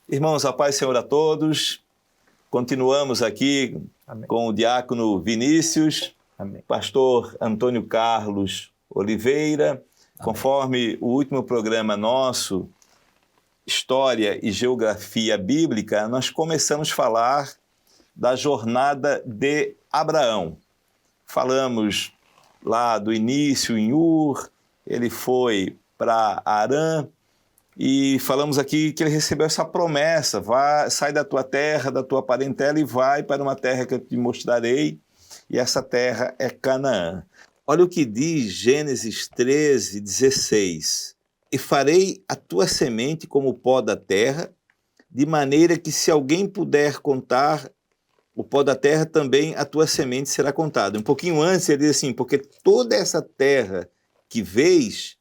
Irmãos, a paz e Senhor a todos. Continuamos aqui Amém. Com o diácono Vinícius, Amém. pastor Antônio Carlos Oliveira. Amém. Conforme o último programa nosso, História e Geografia Bíblica, nós começamos a falar da jornada de Abraão. Falamos lá do início em Ur, ele foi para Harã, e falamos aqui que ele recebeu essa promessa: sai da tua terra, da tua parentela e vai para uma terra que eu te mostrarei, e essa terra é Canaã. Olha o que diz Gênesis 13, 16. E farei a tua semente como o pó da terra, de maneira que se alguém puder contar o pó da terra, também a tua semente será contada. Um pouquinho antes ele diz assim: porque toda essa terra que vês,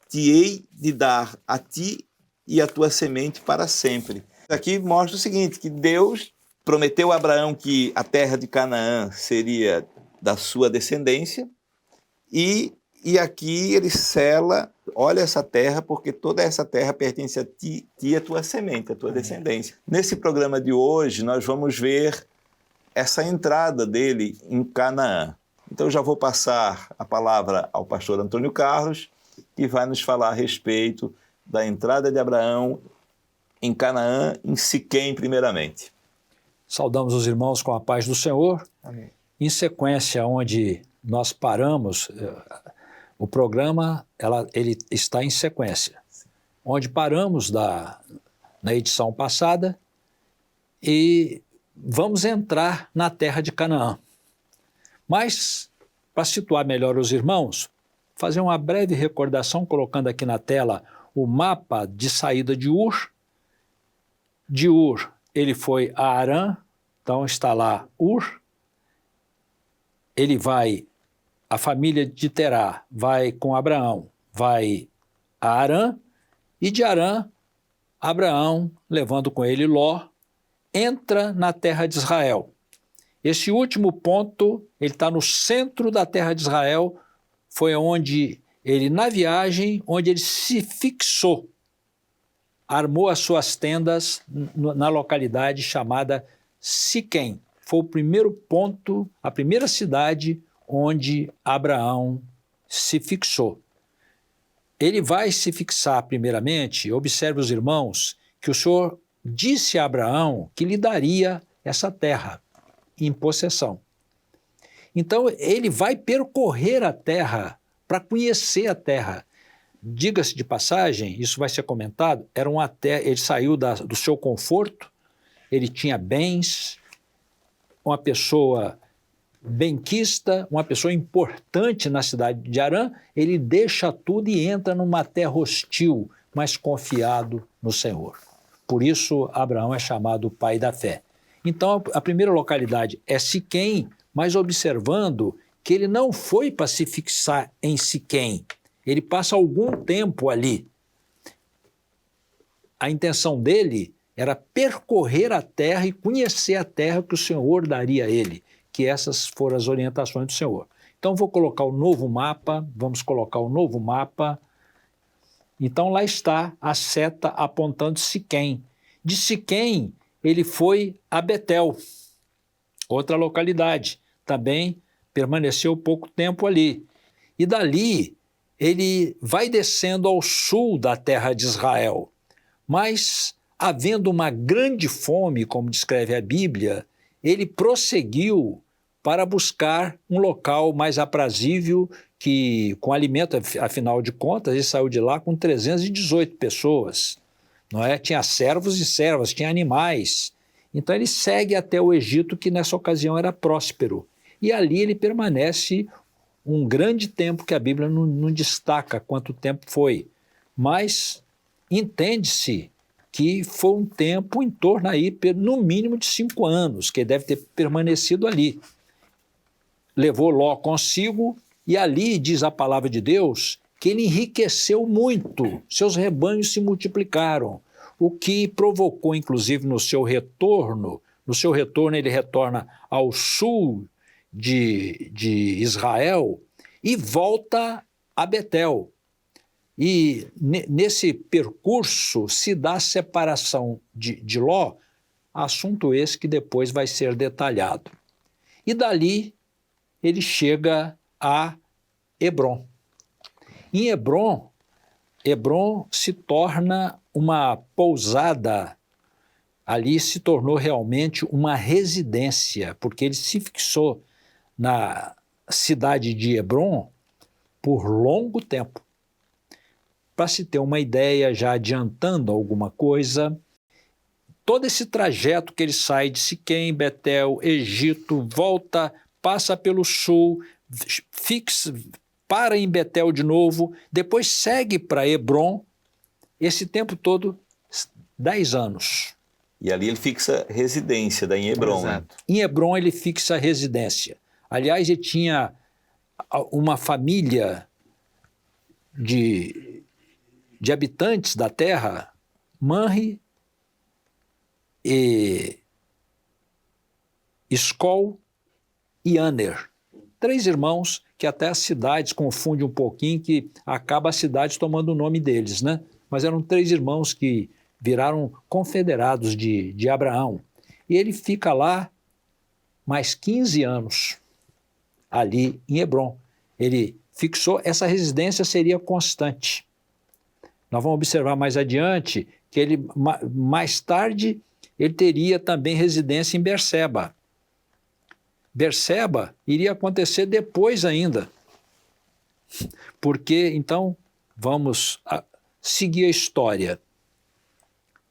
te hei de dar a ti e a tua semente para sempre. Aqui mostra o seguinte, que Deus prometeu a Abraão que a terra de Canaã seria da sua descendência, e aqui ele sela: olha essa terra, porque toda essa terra pertence a ti e a tua semente, a tua descendência. Nesse programa de hoje, nós vamos ver essa entrada dele em Canaã. Então, já vou passar a palavra ao pastor Antônio Carlos, que vai nos falar a respeito da entrada de Abraão em Canaã, em Siquém, primeiramente. Saudamos os irmãos com a paz do Senhor. Amém. Em sequência, onde nós paramos, o programa ele está em sequência. Onde paramos na edição passada, e vamos entrar na terra de Canaã. Mas, para situar melhor os irmãos, fazer uma breve recordação, colocando aqui na tela o mapa de saída de Ur. De Ur, ele foi a Harã, então está lá Ur. Ele vai, a família de Terá vai com Abraão, vai a Harã, e de Harã, Abraão, levando com ele Ló, entra na terra de Israel. Esse último ponto, ele está no centro da terra de Israel, foi onde ele, na viagem, onde ele se fixou, armou as suas tendas na localidade chamada Siquém. Foi o primeiro ponto, a primeira cidade onde Abraão se fixou. Ele vai se fixar primeiramente, observe os irmãos, que o Senhor disse a Abraão que lhe daria essa terra em possessão. Então, ele vai percorrer a terra para conhecer a terra. Diga-se de passagem, isso vai ser comentado, era uma terra, ele saiu do seu conforto, ele tinha bens, uma pessoa benquista, uma pessoa importante na cidade de Harã, ele deixa tudo e entra numa terra hostil, mas confiado no Senhor. Por isso, Abraão é chamado o pai da fé. Então, a primeira localidade é Siquém, mas observando que ele não foi para se fixar em Siquém. Ele passa algum tempo ali. A intenção dele era percorrer a terra e conhecer a terra que o Senhor daria a ele, que essas foram as orientações do Senhor. Então, vou colocar o novo mapa, vamos colocar o novo mapa. Então, lá está a seta apontando Siquém. De Siquém, ele foi a Betel, outra localidade. Também permaneceu pouco tempo ali. E dali, ele vai descendo ao sul da terra de Israel. Mas, havendo uma grande fome, como descreve a Bíblia, ele prosseguiu para buscar um local mais aprazível, que com alimento, afinal de contas, ele saiu de lá com 318 pessoas. Não é? Tinha servos e servas, tinha animais. Então ele segue até o Egito, que nessa ocasião era próspero. E ali ele permanece um grande tempo, que a Bíblia não destaca quanto tempo foi. Mas entende-se que foi um tempo em torno aí, no mínimo de 5 anos, que ele deve ter permanecido ali. Levou Ló consigo, e ali diz a palavra de Deus que ele enriqueceu muito, seus rebanhos se multiplicaram, o que provocou, inclusive, no seu retorno ele retorna ao sul de Israel e volta a Betel. E nesse percurso se dá a separação de Ló, assunto esse que depois vai ser detalhado. E dali ele chega a Hebrom. Em Hebrom se torna uma pousada, ali se tornou realmente uma residência, porque ele se fixou na cidade de Hebrom por longo tempo. Para se ter uma ideia, já adiantando alguma coisa, todo esse trajeto que ele sai de Siquém, Betel, Egito, volta, passa pelo sul, para em Betel de novo, depois segue para Hebrom, esse tempo todo, 10 anos. E ali ele fixa residência, daí em Hebrom. Exato. Em Hebrom ele fixa residência. Aliás, ele tinha uma família de habitantes da terra, Manre, Escol e Aner. 3 irmãos que até as cidades confundem um pouquinho, que acaba as cidades tomando o nome deles, né? Mas eram 3 irmãos que viraram confederados de Abraão. E ele fica lá mais 15 anos, ali em Hebrom. Ele fixou, essa residência seria constante. Nós vamos observar mais adiante que ele, mais tarde, ele teria também residência em Berseba. Berseba iria acontecer depois ainda, porque, então, vamos seguir a história.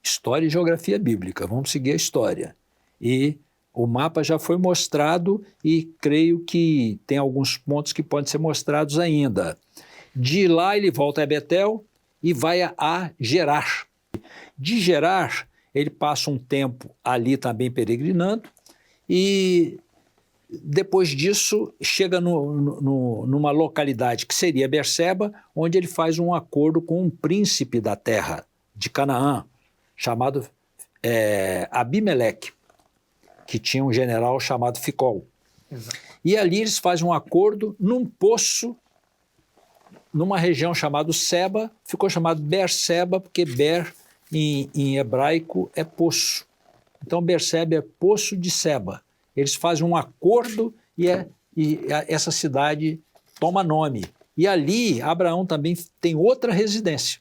História e geografia bíblica, vamos seguir a história. E o mapa já foi mostrado e creio que tem alguns pontos que podem ser mostrados ainda. De lá ele volta a Betel e vai a Gerar. De Gerar, ele passa um tempo ali também peregrinando e depois disso chega numa localidade que seria Berseba, onde ele faz um acordo com um príncipe da terra de Canaã, chamado Abimeleque, que tinha um general chamado Ficol. Exato. E ali eles fazem um acordo num poço, numa região chamada Seba, ficou chamado Berseba, porque Ber em hebraico é poço. Então Berseba é poço de Seba. Eles fazem um acordo e essa cidade toma nome. E ali Abraão também tem outra residência.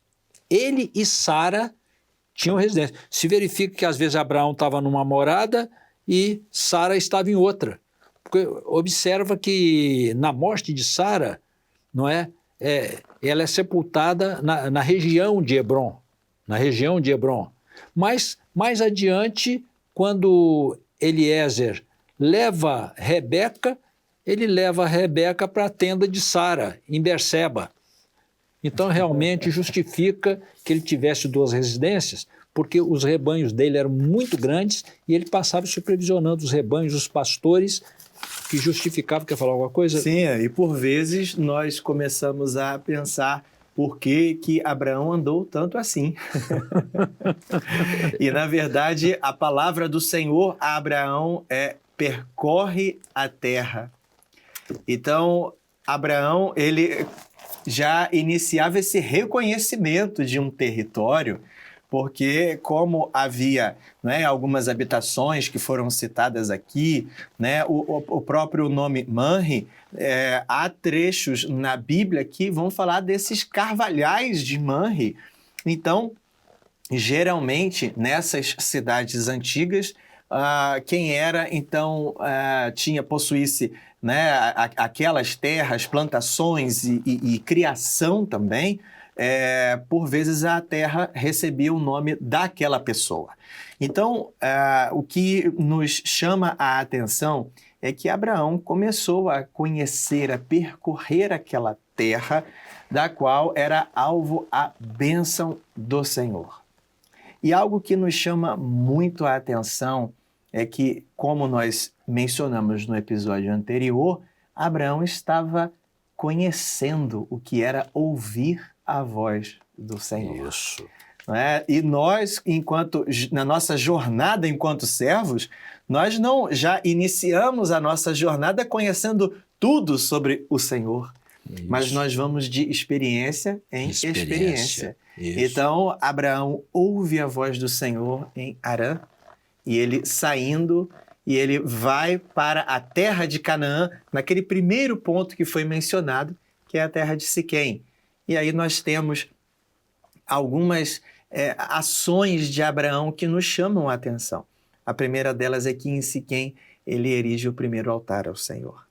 Ele e Sara tinham residência. Se verifica que às vezes Abraão estava numa morada e Sara estava em outra. Porque observa que na morte de Sara, não é? Ela é sepultada na região de Hebrom. Na região de Hebrom. Mas mais adiante, quando Eliezer leva Rebeca, ele leva Rebeca para a tenda de Sara, em Berseba. Então, realmente justifica que ele tivesse 2 residências, porque os rebanhos dele eram muito grandes e ele passava supervisionando os rebanhos, os pastores, que justificava. Quer falar alguma coisa? Sim, e por vezes nós começamos a pensar por que Abraão andou tanto assim. E, na verdade, a palavra do Senhor a Abraão é percorre a terra. Então, Abraão, ele já iniciava esse reconhecimento de um território, porque como havia, né, algumas habitações que foram citadas aqui, né, o próprio nome Manre, há trechos na Bíblia que vão falar desses carvalhais de Manre. Então, geralmente, nessas cidades antigas, quem era, então, possuísse, né, aquelas terras, plantações e criação também, por vezes a terra recebia o nome daquela pessoa. Então, o que nos chama a atenção é que Abraão começou a conhecer, a percorrer aquela terra da qual era alvo a bênção do Senhor. E algo que nos chama muito a atenção é que, como nós mencionamos no episódio anterior, Abraão estava conhecendo o que era ouvir a voz do Senhor. Isso. E nós, na nossa jornada enquanto servos, nós não já iniciamos a nossa jornada conhecendo tudo sobre o Senhor. mas Isso. nós vamos de experiência em experiência. Isso. Então, Abraão ouve a voz do Senhor em Harã, e ele saindo, e ele vai para a terra de Canaã, naquele primeiro ponto que foi mencionado, que é a terra de Siquém. E aí nós temos algumas ações de Abraão que nos chamam a atenção. A primeira delas é que em Siquém ele erige o primeiro altar ao Senhor.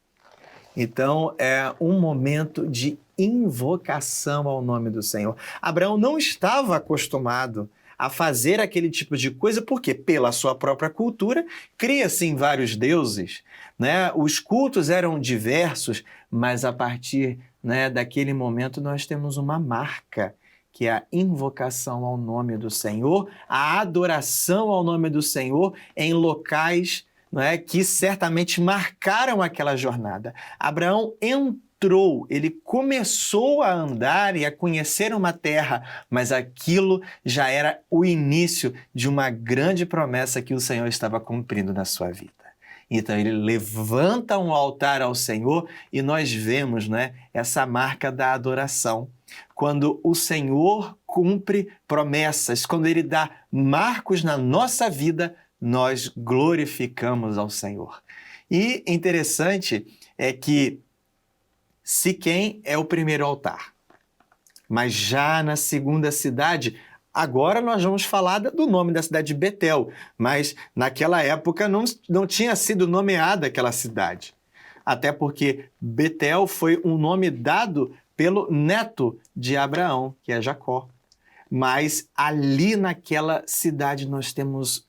Então, é um momento de invocação ao nome do Senhor. Abraão não estava acostumado a fazer aquele tipo de coisa, porque pela sua própria cultura, cria-se em vários deuses, né? Os cultos eram diversos, mas a partir, né, daquele momento nós temos uma marca, que é a invocação ao nome do Senhor, a adoração ao nome do Senhor em locais, né, que certamente marcaram aquela jornada. Abraão entrou, ele começou a andar e a conhecer uma terra, mas aquilo já era o início de uma grande promessa que o Senhor estava cumprindo na sua vida. Então ele levanta um altar ao Senhor e nós vemos, né, essa marca da adoração. Quando o Senhor cumpre promessas, quando ele dá marcos na nossa vida, nós glorificamos ao Senhor. E interessante é que Siquém é o primeiro altar, mas já na segunda cidade, agora nós vamos falar do nome da cidade de Betel, mas naquela época não tinha sido nomeada aquela cidade, até porque Betel foi um nome dado pelo neto de Abraão, que é Jacó. Mas ali naquela cidade nós temos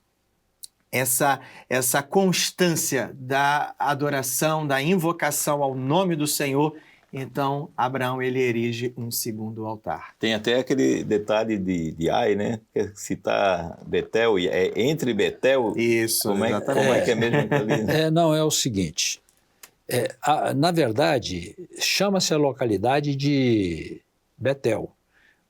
essa constância da adoração, da invocação ao nome do Senhor. Então, Abraão, ele erige um segundo altar. Tem até aquele detalhe de Ai, né? Citar Betel, e é entre Betel... Isso, como exatamente. Como é que é mesmo ali, né? Não, é o seguinte, na verdade, chama-se a localidade de Betel,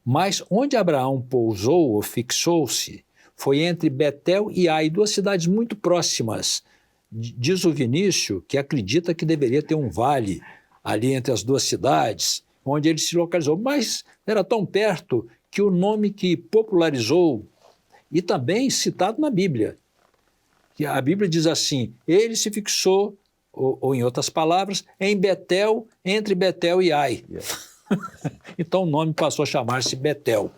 mas onde Abraão pousou ou fixou-se foi entre Betel e Ai, duas cidades muito próximas. Diz o Vinícius que acredita que deveria ter um vale ali entre as duas cidades, onde ele se localizou, mas era tão perto que o nome que popularizou, e também citado na Bíblia, que a Bíblia diz assim, ele se fixou, ou em outras palavras, em Betel, entre Betel e Ai. Então o nome passou a chamar-se Betel.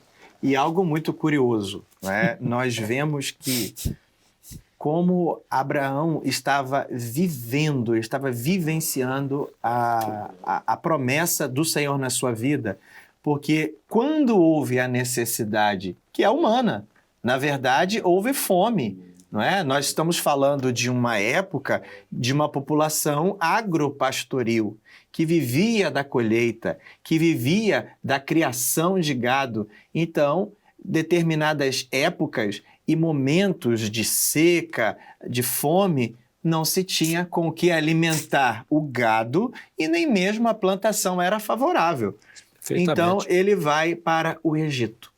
E algo muito curioso, né? Nós vemos que como Abraão estava vivenciando a promessa do Senhor na sua vida, porque quando houve a necessidade, que é humana, na verdade houve fome, não é? Nós estamos falando de uma época de uma população agropastoril, que vivia da colheita, que vivia da criação de gado. Então, determinadas épocas e momentos de seca, de fome, não se tinha com o que alimentar o gado e nem mesmo a plantação era favorável. Então, ele vai para o Egito.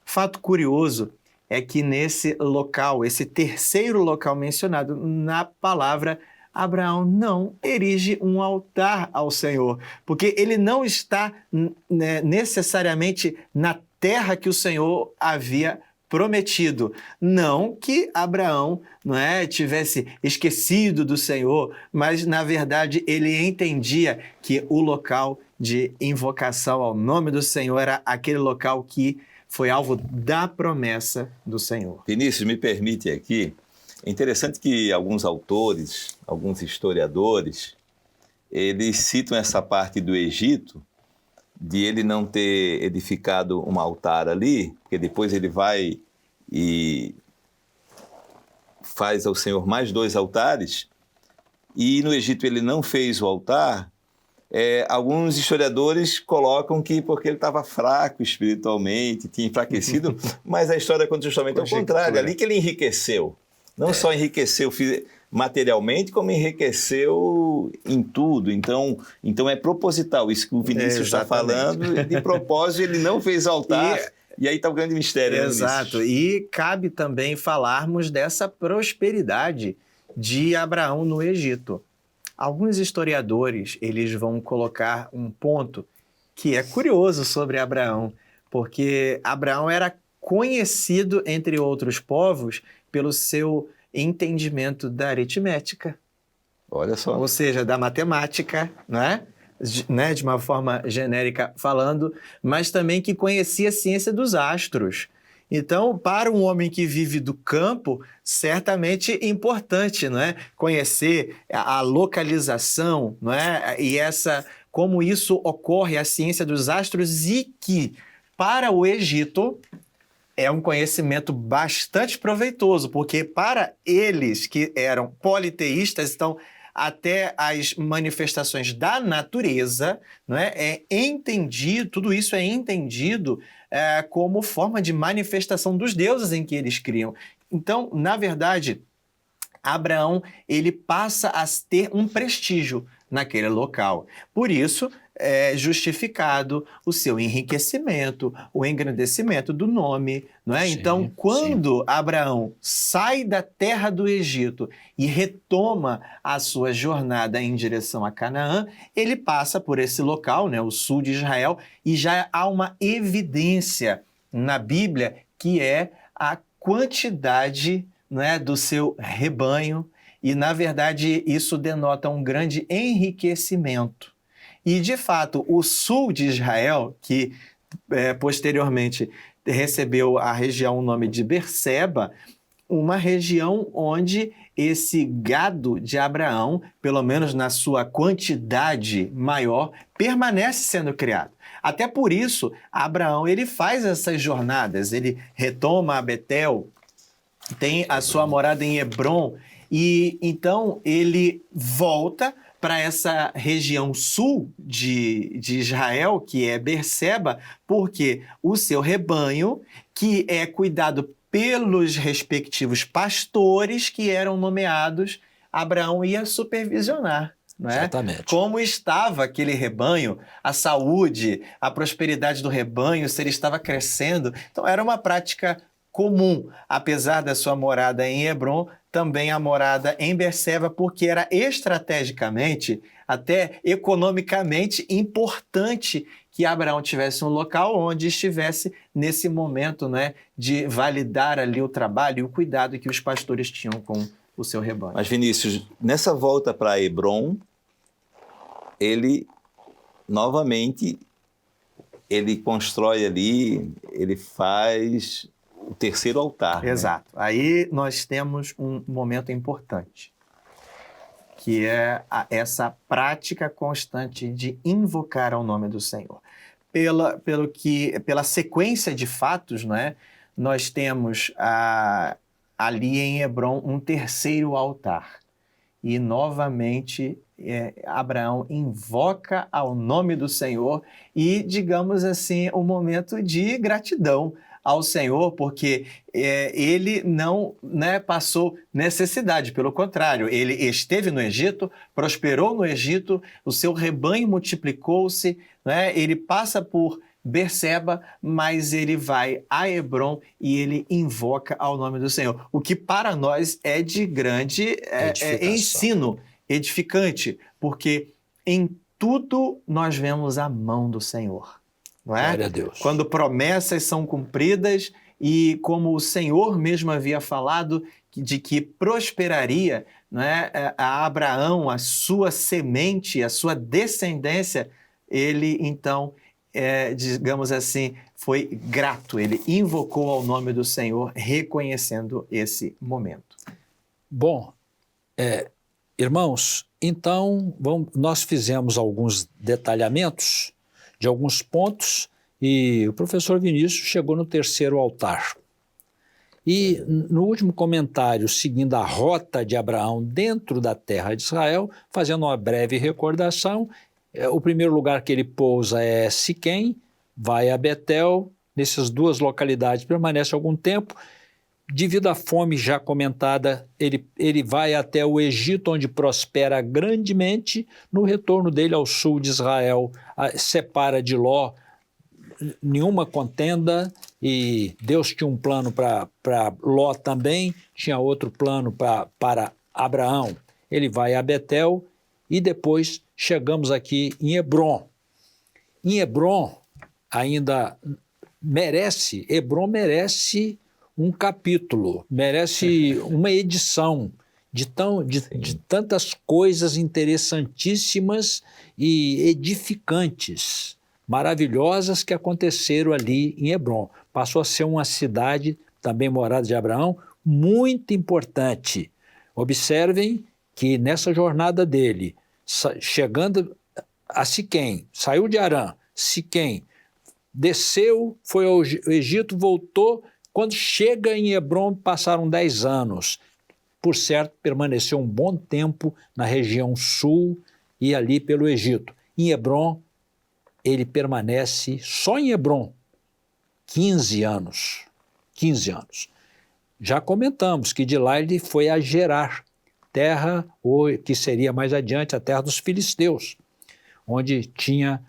Fato curioso é que nesse local, esse terceiro local mencionado na palavra, Abraão não erige um altar ao Senhor, porque ele não está necessariamente na terra que o Senhor havia prometido. Não que Abraão tivesse esquecido do Senhor, mas, na verdade, ele entendia que o local de invocação ao nome do Senhor era aquele local que foi alvo da promessa do Senhor. Vinícius, me permite aqui, é interessante que alguns autores, alguns historiadores, eles citam essa parte do Egito, de ele não ter edificado um altar ali, porque depois ele vai e faz ao Senhor mais 2 altares, e no Egito ele não fez o altar. Alguns historiadores colocam que porque ele estava fraco espiritualmente, tinha enfraquecido, mas a história conta justamente ao contrário, ali que ele enriqueceu. Não só enriqueceu materialmente, como enriqueceu em tudo. Então é proposital isso que o Vinícius está falando. De propósito, ele não fez altar. E aí está o grande mistério. Exato. Né, e cabe também falarmos dessa prosperidade de Abraão no Egito. alguns historiadores eles vão colocar um ponto que é curioso sobre Abraão, porque Abraão era conhecido entre outros povos pelo seu entendimento da aritmética. Olha só. Ou seja, da matemática, né? De uma forma genérica falando, mas também que conhecia a ciência dos astros. Então, para um homem que vive do campo, certamente importante, não é? Conhecer a localização, não é? E como isso ocorre, a ciência dos astros, e que, para o Egito, é um conhecimento bastante proveitoso, porque para eles que eram politeístas, então até as manifestações da natureza, não é entendido, tudo isso é entendido como forma de manifestação dos deuses em que eles criam. Então, na verdade, Abraão ele passa a ter um prestígio naquele local. Por isso, é justificado o seu enriquecimento, o engrandecimento do nome, não é? Sim, então, quando Abraão sai da terra do Egito e retoma a sua jornada em direção a Canaã, ele passa por esse local, né, o sul de Israel, e já há uma evidência na Bíblia que é a quantidade, não é, do seu rebanho, e, na verdade, isso denota um grande enriquecimento. E, de fato, o sul de Israel, que posteriormente recebeu a região o nome de Berseba, uma região onde esse gado de Abraão, pelo menos na sua quantidade maior, permanece sendo criado. Até por isso, Abraão ele faz essas jornadas, ele retoma a Betel, tem a sua morada em Hebrom, e então ele volta para essa região sul de Israel, que é Berseba, porque o seu rebanho, que é cuidado pelos respectivos pastores que eram nomeados, Abraão ia supervisionar. Não é? Exatamente. Como estava aquele rebanho, a saúde, a prosperidade do rebanho, se ele estava crescendo. Então era uma prática comum, apesar da sua morada em Hebrom, também a morada em Berseba, porque era estrategicamente, até economicamente importante que Abraão tivesse um local onde estivesse nesse momento, né, de validar ali o trabalho e o cuidado que os pastores tinham com o seu rebanho. Mas, Vinícius, nessa volta para Hebrom, ele, novamente, ele constrói ali, ele faz o terceiro altar. Exato. Né? Aí nós temos um momento importante, que é essa prática constante de invocar ao nome do Senhor. Pela sequência de fatos, não é? Nós temos ali em Hebrom um terceiro altar. E novamente Abraão invoca ao nome do Senhor e, digamos assim, um momento de gratidão ao Senhor, porque ele não, né, passou necessidade, pelo contrário, ele esteve no Egito, prosperou no Egito, o seu rebanho multiplicou-se, né, ele passa por Berseba, mas ele vai a Hebrom e ele invoca ao nome do Senhor, o que para nós é de grande ensino, edificante, porque em tudo nós vemos a mão do Senhor. Não é? Glória a Deus. Quando promessas são cumpridas e como o Senhor mesmo havia falado de que prosperaria, não é, a Abraão, a sua semente, a sua descendência, ele então, digamos assim, foi grato, ele invocou ao nome do Senhor, reconhecendo esse momento. Bom, irmãos, então nós fizemos alguns detalhamentos de alguns pontos, e o professor Vinícius chegou no terceiro altar. E no último comentário, seguindo a rota de Abraão dentro da terra de Israel, fazendo uma breve recordação, o primeiro lugar que ele pousa é Siquém, vai a Betel, nessas duas localidades permanece algum tempo. Devido à fome já comentada, ele vai até o Egito, onde prospera grandemente. No retorno dele ao sul de Israel, separa de Ló, nenhuma contenda, e Deus tinha um plano para Ló também, tinha outro plano para Abraão. Ele vai a Betel e depois chegamos aqui em Hebrom. Em Hebrom, ainda Hebrom merece um capítulo, merece uma edição de tantas coisas interessantíssimas e edificantes, maravilhosas que aconteceram ali em Hebrom. Passou a ser uma cidade, também morada de Abraão, muito importante. Observem que nessa jornada dele, chegando a Siquém, saiu de Harã, Siquém, desceu, foi ao Egito, voltou. Quando chega em Hebrom, passaram 10 anos. Por certo, permaneceu um bom tempo na região sul e ali pelo Egito. Em Hebrom, ele permanece só em Hebrom 15 anos. 15 anos. Já comentamos que de lá ele foi a Gerar, terra, ou que seria mais adiante a terra dos filisteus, onde tinha,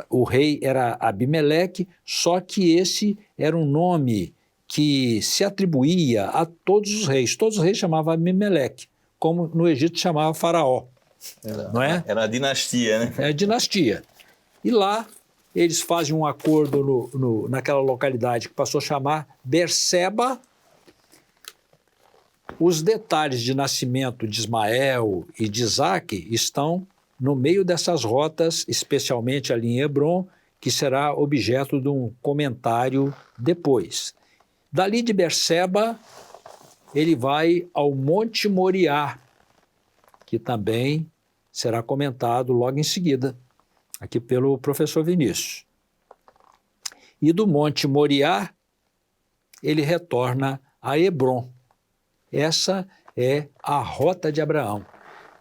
o rei era Abimeleque, só que esse era um nome que se atribuía a todos os reis chamavam Abimeleque, como no Egito chamava Faraó. Não é? Era a dinastia, né? É a dinastia. E lá eles fazem um acordo naquela localidade que passou a chamar Berseba. Os detalhes de nascimento de Ismael e de Isaque estão no meio dessas rotas, especialmente ali em Hebrom, que será objeto de um comentário depois. Dali de Berseba, ele vai ao Monte Moriá, que também será comentado logo em seguida, aqui pelo professor Vinícius. E do Monte Moriá, ele retorna a Hebrom. Essa é a rota de Abraão.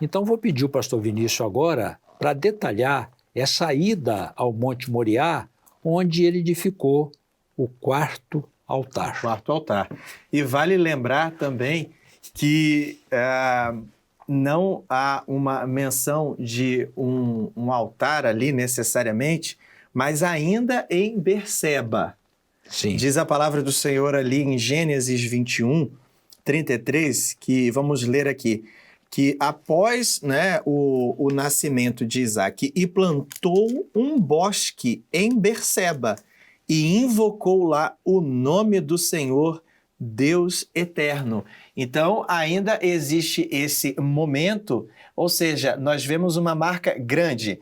Então, vou pedir ao pastor Vinícius agora para detalhar essa ida ao Monte Moriá, onde ele edificou o quarto altar. Quarto altar. E vale lembrar também que não há uma menção de um altar ali necessariamente, mas ainda em Berseba. Sim. Diz a palavra do Senhor ali em Gênesis 21, 33, que vamos ler aqui, que após, né, o nascimento de Isaque, e plantou um bosque em Berseba, e invocou lá o nome do Senhor, Deus eterno. Então, ainda existe esse momento, ou seja, nós vemos uma marca grande,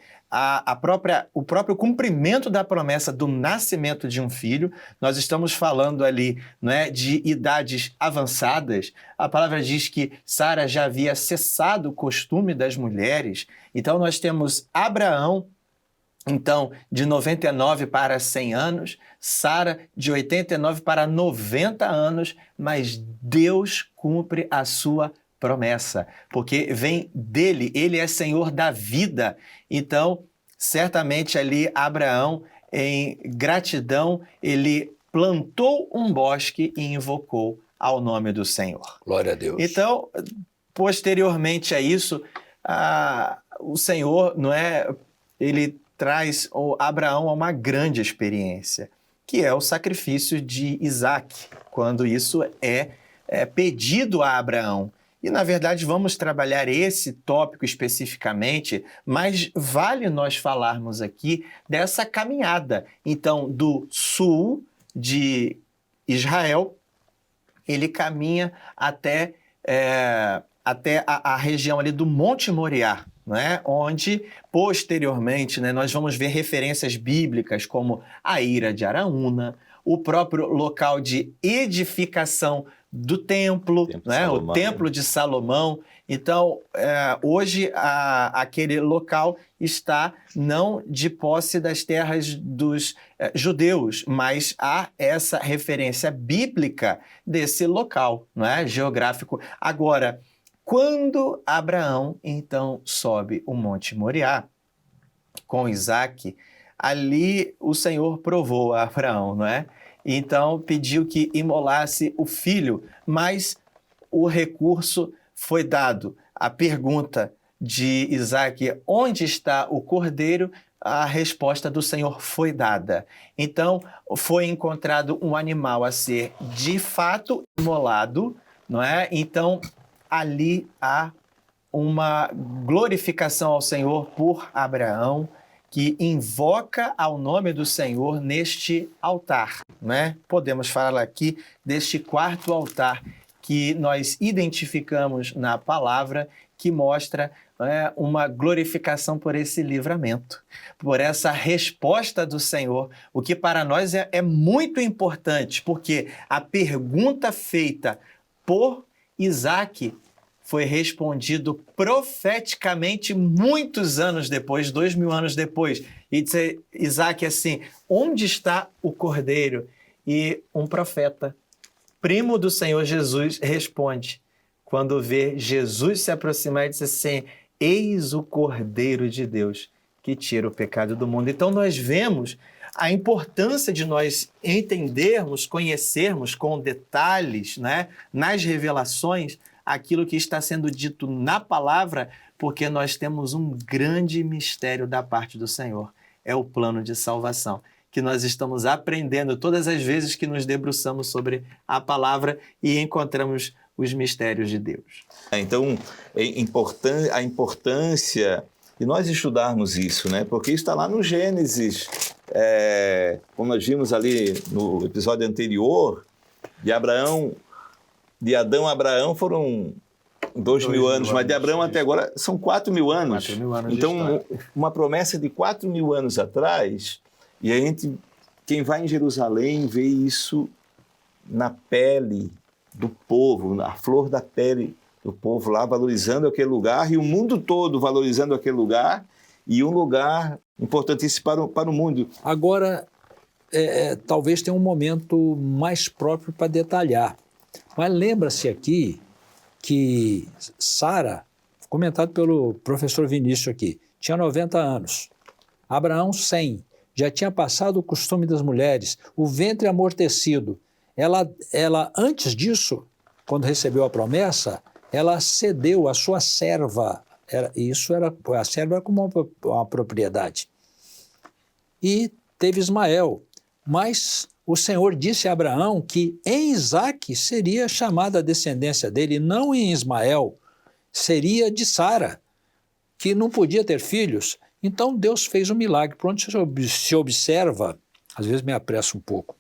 o próprio cumprimento da promessa do nascimento de um filho. Nós estamos falando ali, não é, de idades avançadas. A palavra diz que Sara já havia cessado o costume das mulheres. Então, nós temos Abraão, então, de 99 para 100 anos, Sara de 89 para 90 anos, mas Deus cumpre a sua promessa, porque vem dele, ele é Senhor da vida. Então, certamente ali Abraão, em gratidão, ele plantou um bosque e invocou ao nome do Senhor. Glória a Deus. Então, posteriormente a isso, o Senhor, não é, ele traz Abraão a uma grande experiência, que é o sacrifício de Isaque, quando isso é pedido a Abraão. E, na verdade, vamos trabalhar esse tópico especificamente, mas vale nós falarmos aqui dessa caminhada. Então, do sul de Israel, ele caminha até a região ali do Monte Moriá, né? Onde, posteriormente, né, nós vamos ver referências bíblicas como a Ira de Araúna, o próprio local de edificação do templo, né? O Templo de Salomão. Então, hoje, aquele local está não de posse das terras dos judeus, mas há essa referência bíblica desse local, não é? Geográfico. Agora, quando Abraão, então, sobe o Monte Moriá com Isaque, ali o Senhor provou a Abraão, não é? Então, pediu que imolasse o filho, mas o recurso foi dado. A pergunta de Isaque, onde está o cordeiro? A resposta do Senhor foi dada. Então, foi encontrado um animal a ser, de fato, imolado, não é? Então, ali há uma glorificação ao Senhor por Abraão, que invoca ao nome do Senhor neste altar, né? Podemos falar aqui deste quarto altar que nós identificamos na palavra, que mostra uma glorificação por esse livramento, por essa resposta do Senhor, o que para nós é muito importante, porque a pergunta feita por Isaque foi respondido profeticamente muitos anos depois, 2000 anos depois. E disse Isaque assim: onde está o cordeiro? E um profeta, primo do Senhor Jesus, responde, quando vê Jesus se aproximar, e diz assim: eis o Cordeiro de Deus que tira o pecado do mundo. Então nós vemos a importância de nós entendermos, conhecermos com detalhes, né, nas revelações, aquilo que está sendo dito na palavra, porque nós temos um grande mistério da parte do Senhor. É o plano de salvação, que nós estamos aprendendo todas as vezes que nos debruçamos sobre a palavra e encontramos os mistérios de Deus. Então, a importância de nós estudarmos isso, né? Porque isso está lá no Gênesis, como nós vimos ali no episódio anterior, de Adão a Abraão foram 2.000 anos, mas de Abraão até agora são 4.000 anos. 4.000 anos então, uma promessa de 4.000 anos atrás, e quem vai em Jerusalém vê isso na pele do povo, na flor da pele do povo lá, valorizando aquele lugar, e o mundo todo valorizando aquele lugar, e um lugar importantíssimo para o mundo. Agora, talvez tenha um momento mais próprio para detalhar. Mas lembra-se aqui que Sara, comentado pelo professor Vinícius aqui, tinha 90 anos, Abraão 100, já tinha passado o costume das mulheres, o ventre amortecido. Ela antes disso, quando recebeu a promessa, ela cedeu a sua serva, a serva era como uma propriedade. E teve Ismael, mas o Senhor disse a Abraão que em Isaque seria chamada a descendência dele, não em Ismael, seria de Sara, que não podia ter filhos. Então Deus fez um milagre. Por onde se observa, às vezes me apresso um pouco,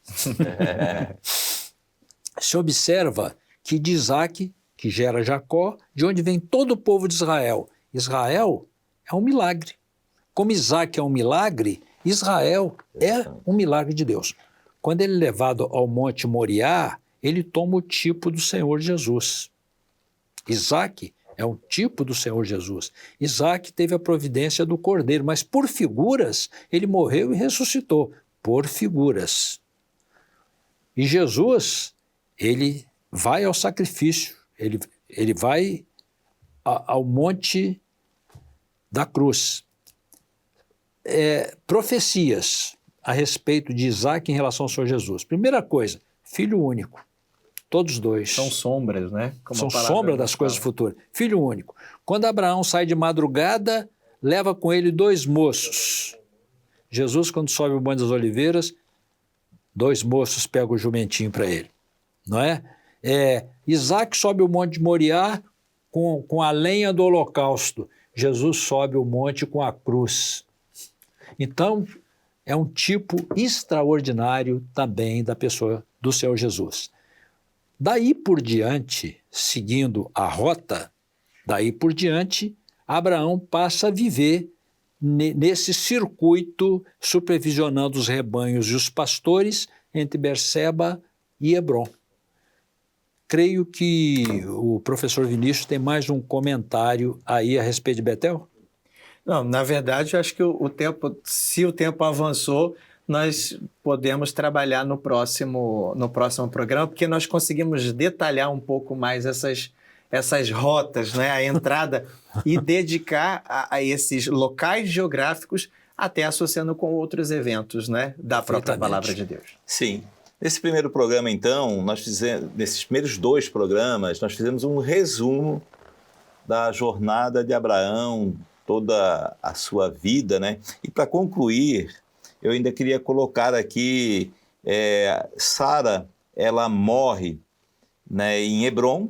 se observa que de Isaque, que gera Jacó, de onde vem todo o povo de Israel. Israel é um milagre. Como Isaque é um milagre, Israel é um milagre de Deus. Quando ele é levado ao Monte Moriá, ele toma o tipo do Senhor Jesus. Isaque é um tipo do Senhor Jesus. Isaque teve a providência do cordeiro, mas por figuras ele morreu e ressuscitou. Por figuras. E Jesus, ele vai ao sacrifício, ele vai ao monte da cruz. Profecias a respeito de Isaque em relação ao Senhor Jesus. Primeira coisa, filho único. Todos dois. São sombras, né? São sombras das coisas futuras. Filho único. Quando Abraão sai de madrugada, leva com ele 2 moços. Jesus, quando sobe o Monte das Oliveiras, 2 moços pegam o jumentinho para ele. Não é? Isaque sobe o Monte de Moriá com a lenha do holocausto. Jesus sobe o monte com a cruz. Então, é um tipo extraordinário também da pessoa do Senhor Jesus. Daí por diante, seguindo a rota, daí por diante, Abraão passa a viver nesse circuito, supervisionando os rebanhos e os pastores entre Berseba e Hebrom. Creio que o professor Vinícius tem mais um comentário aí a respeito de Betel. Não, na verdade, eu acho que se o tempo avançou, nós podemos trabalhar no próximo programa, porque nós conseguimos detalhar um pouco mais essas rotas, né, a entrada, e dedicar a esses locais geográficos, até associando com outros eventos, né, da própria Palavra de Deus. Sim. Nesse primeiro programa, então, nesses primeiros 2 programas, nós fizemos um resumo da jornada de Abraão, toda a sua vida, né? E para concluir, eu ainda queria colocar aqui, Sara, ela morre, né, em Hebrom,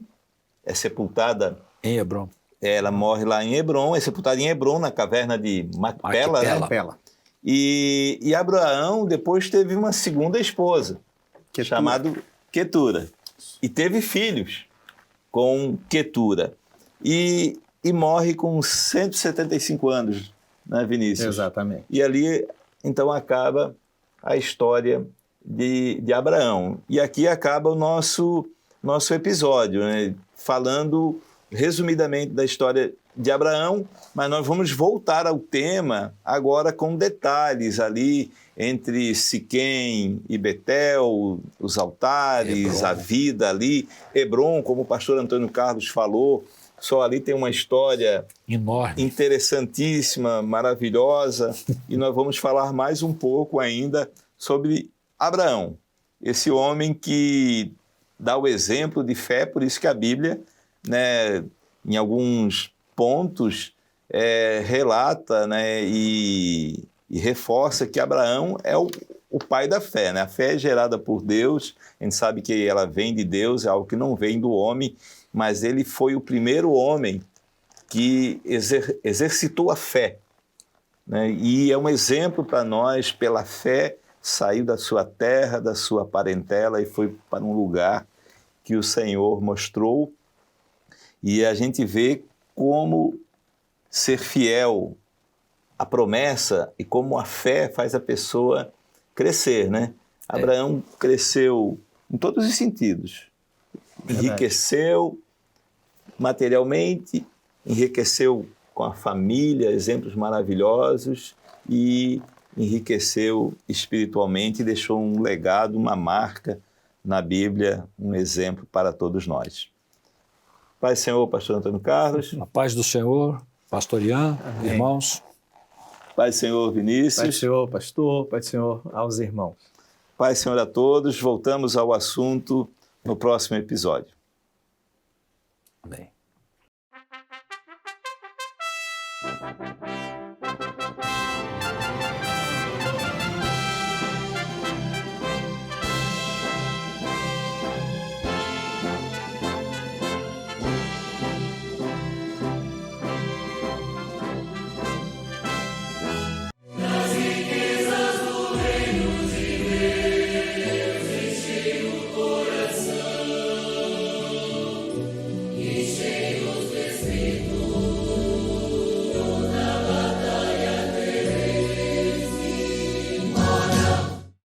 é sepultada em Hebrom. Ela morre lá em Hebrom, é sepultada em Hebrom, na caverna de Macpela, né? Macpela. E Abraão depois teve uma segunda esposa, chamada Quetura. E teve filhos com Quetura. E morre com 175 anos, né, Vinícius? Exatamente. E ali, então, acaba a história de Abraão. E aqui acaba o nosso episódio, né? Falando resumidamente da história de Abraão, mas nós vamos voltar ao tema agora com detalhes ali entre Siquém e Betel, os altares, Hebrom. a vida ali. Hebrom, como o pastor Antônio Carlos falou, só ali tem uma história Enorme. interessantíssima, maravilhosa, e nós vamos falar mais um pouco ainda sobre Abraão, esse homem que dá o exemplo de fé, por isso que a Bíblia, né, em alguns pontos, relata, né, e reforça que Abraão é o pai da fé, né? A fé é gerada por Deus, a gente sabe que ela vem de Deus, é algo que não vem do homem, mas ele foi o primeiro homem que exercitou a fé, né? E é um exemplo para nós, pela fé, saiu da sua terra, da sua parentela e foi para um lugar que o Senhor mostrou. E a gente vê como ser fiel à promessa e como a fé faz a pessoa crescer, né? Abraão cresceu em todos os sentidos. Enriqueceu materialmente, enriqueceu com a família, exemplos maravilhosos, e enriqueceu espiritualmente e deixou um legado, uma marca na Bíblia, um exemplo para todos nós. Pai do Senhor, pastor Antônio Carlos. A paz do Senhor, pastor Ian, Amém. irmãos. Pai do Senhor, Vinícius. Pai do Senhor, pastor. Pai do Senhor, aos irmãos. Pai do Senhor a todos. Voltamos ao assunto no próximo episódio. Amém.